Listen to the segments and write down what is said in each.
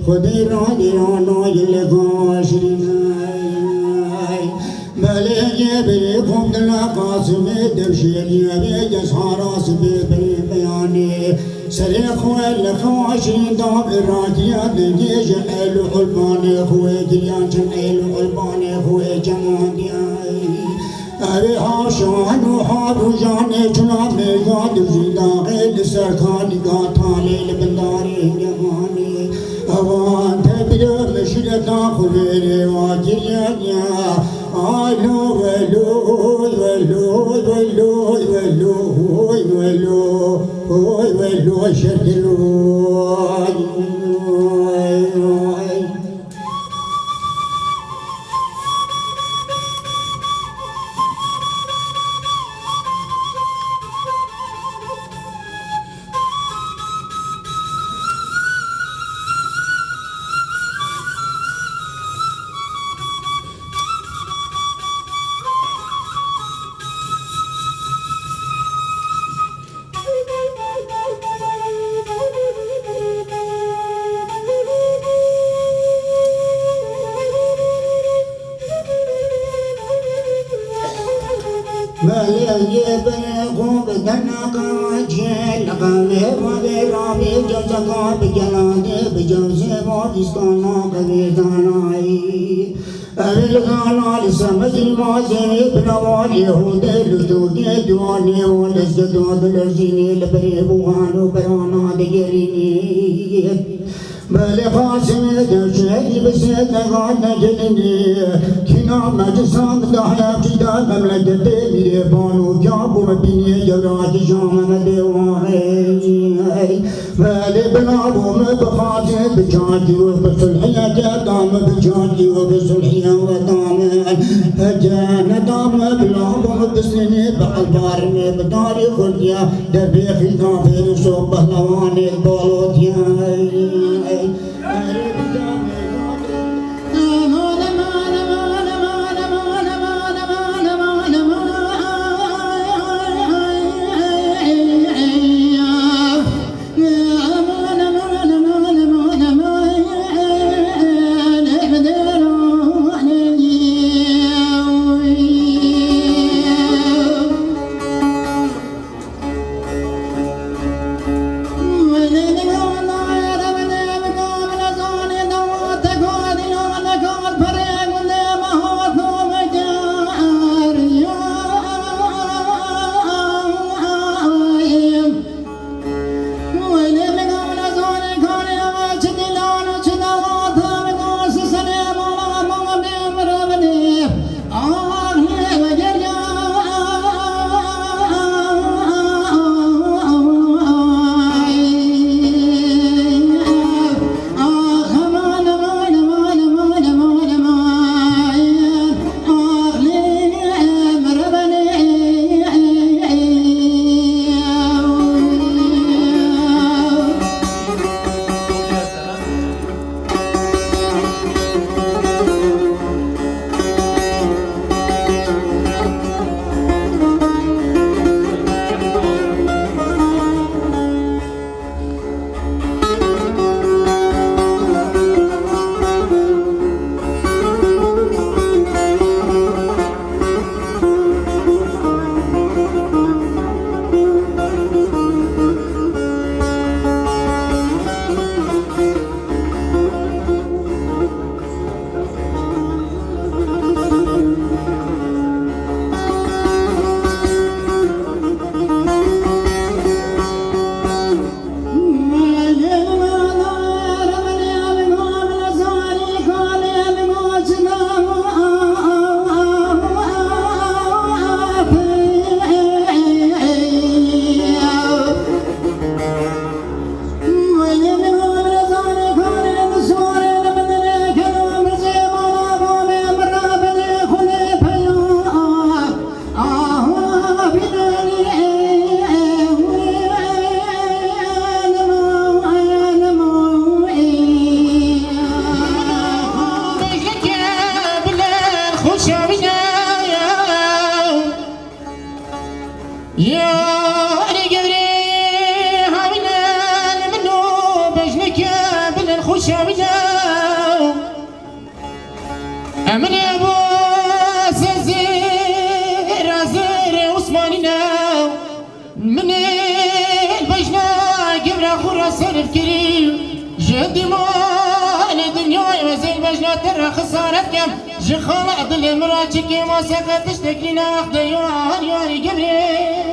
خدي رادي عنو يلقاشرين ملك بريكم دلا قاسم دبشير يبي جسارة سبي بياني سريخ ولا خواشين داب الراجية دنيج الحلو الباني خوي جليان الحلو الباني خوي جمادي أبي هاشان وحاب جاني جناب ميقاد زيدا غير سرخاني قاطالي لبنداري جماني أوان تبدو مشرقا خبيري واجريانيا آلو ولو ولو ولو ولو ولو ولو شكلو مالي بنيكم بدنا قاجل قامي وبرامي جزاك بجلالي بجوزي ودستانا قبيداناي الغانا لسمد المازي بنوالي هودي لدودي دواني ولزدود الزيني لبريبوانو برانا ديريني بل خاسم دشي بسيط غانا جلني كنا مجسام دحيا جدا مملكة ميري بانو جابو مبيني جراج جام مدواهي بل بنابو مبخاتي بجاجي وبسلحية جدام بجاجي وبسلحية ودام هجانا دام بلابو بسنيني بقلبارني بداري خليا دبيخي كافر صوب بهلواني البالوتيا من ابو سزير زير عثمانينا من البجنا قبل خورا سلف كريم جدي مال الدنيا وزي البجنا ترى خسارت كم جخالة ضل المراجك ما سقطش تكلينا اخد ياري قبري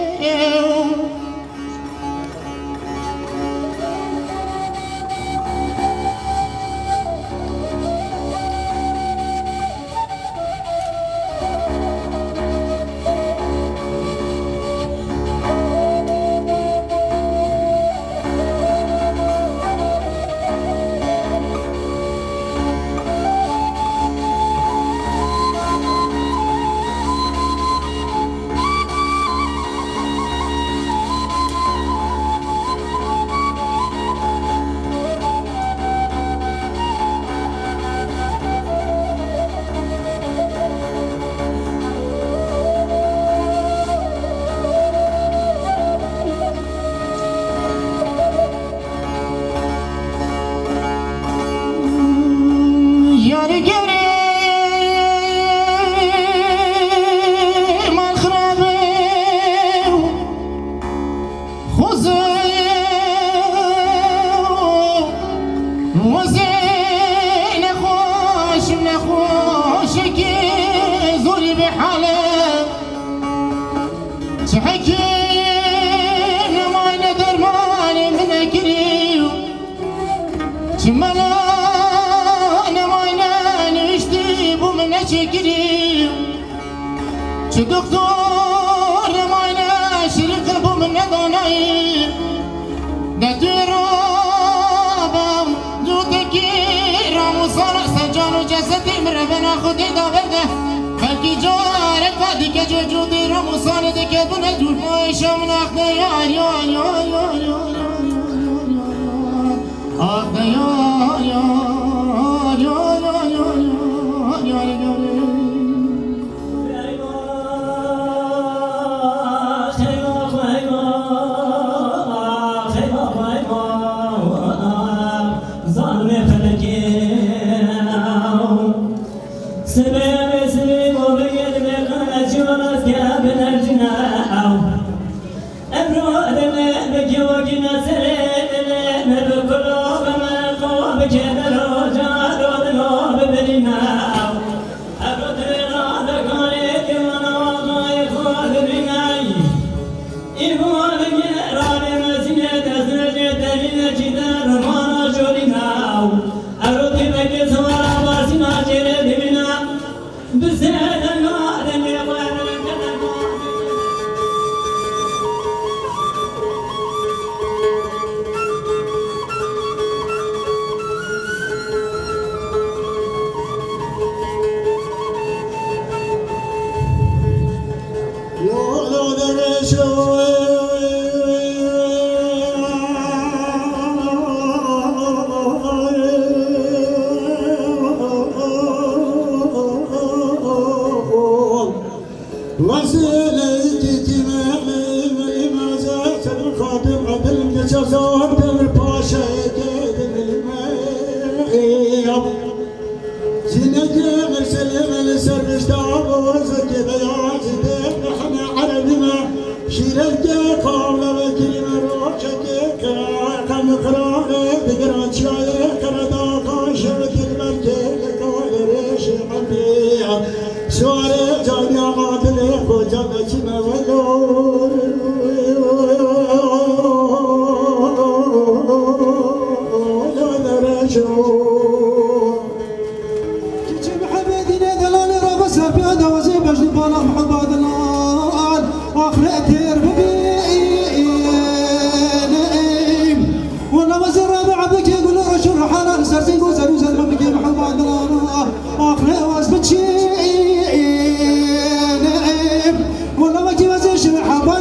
دكتور معنا شريك قلبه من ضناي دتيرابم دوتكير وصار سجان وجسدي مربنا خدي دابده بلكي جارك بعدك جوجودي رمصان دك دون جول فايش من اخذ والله ما كيف ازيش محبا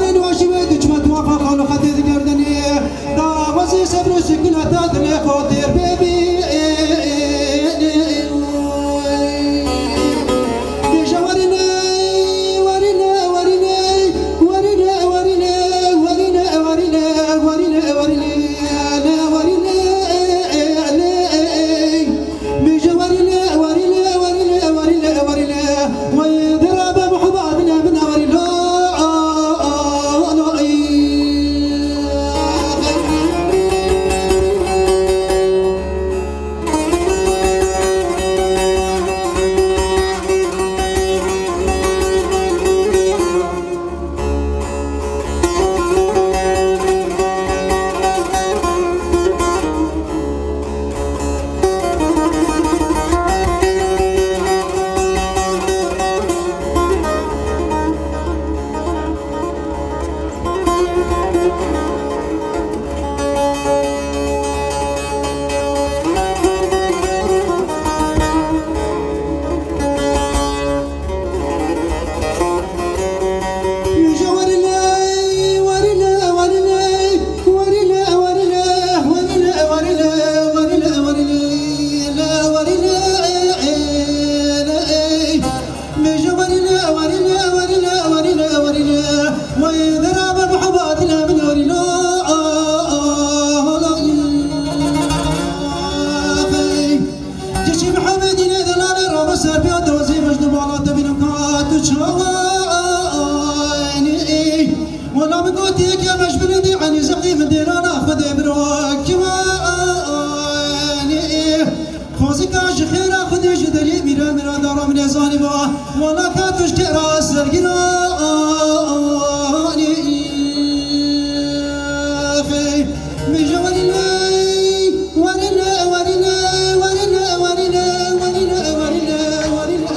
ولا كاتش كراس الجيراني أخي مجوالي ورنا ورنا ورنا ورنا ورنا ورنا ورنا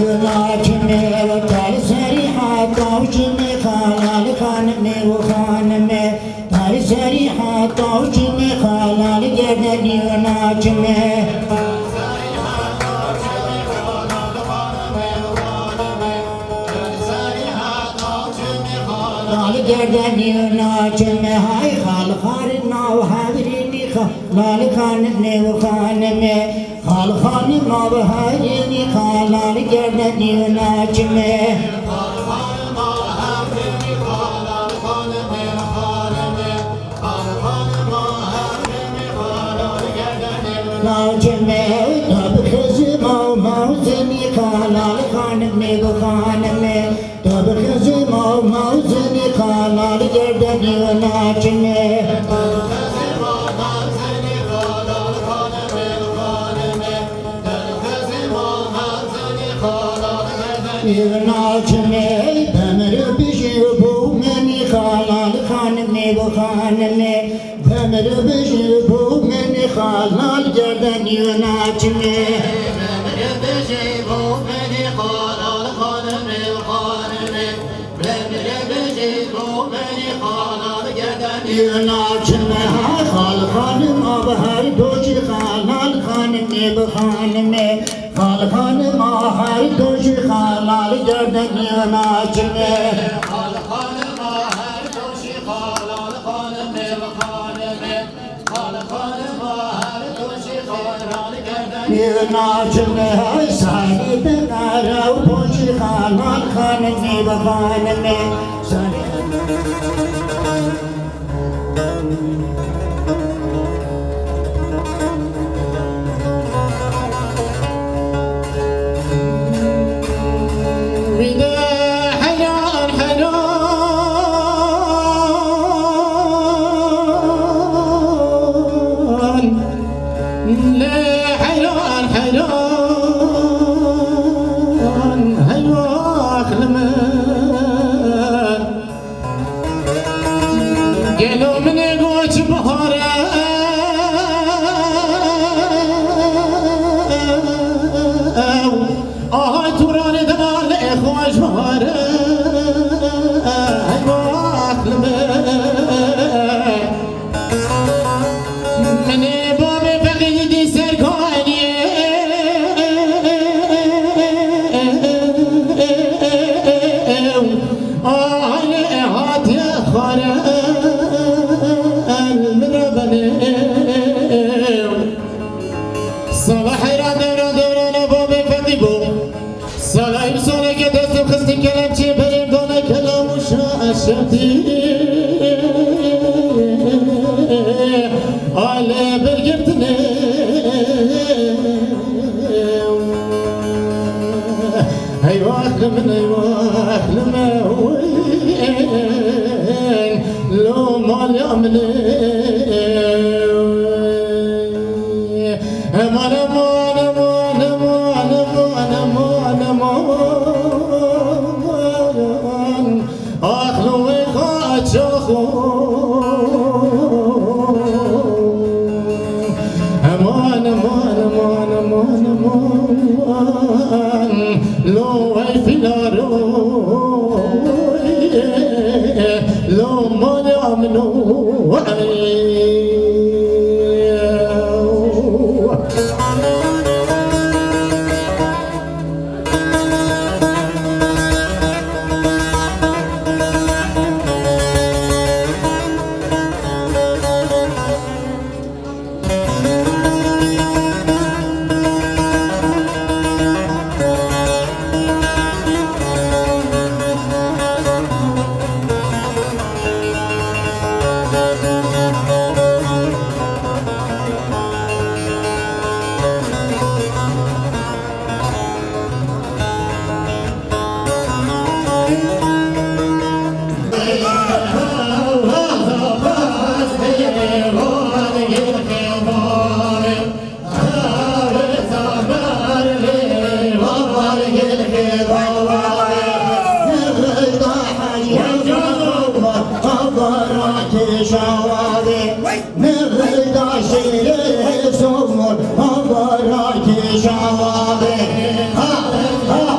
ولكني وتالي سريحة طوشني خلال خانمي وخانمي تالي سريحة طوشني خلال جدني وناجمي خلال جدني وناجمي هاي خال خارنا وحاضريني خلال خانمي وخانمي خال خانما وحاضريني خلال جدني وناجمي ناجمي تبخزي موزني خلال خانمي وخانمي تبخزي موزني خلال جدني وناجمي ناجمي بمر بجيبو مني خلال خانمي وخانمي بمر بجيبو مني خلال جدني وناجمي بمر بجيبو مني خلال خانمي وخانمي بمر بجيبو مني خلال جدني وناجمي خال خانم بهر دوشي خلال خانمي وخانمي خال خانم هر دوشي خلال جدني وناجمي خال خانم هر دوشي خلال خانمي وخانمي خال خانم هر دوشي خلال جدني وناجمي هاي ساري بقارة ودوشي خلال خانمي وخانمي قالوا من قوت بهارة توراني دلال إخواج بهارة من بابي فقيدي سركاني هاتي خارة صلاح رادنا بابي فديبو صلاح صلاح كدست خستي كلام شي بريم دونا كلام وشاشتي على برقبتني ايوا اخلم ايوا اخلم وين لو ما يعمل لو في لو ما يعملوا Havaraki şavade Nevda şehre somur Havaraki şavade Ha ha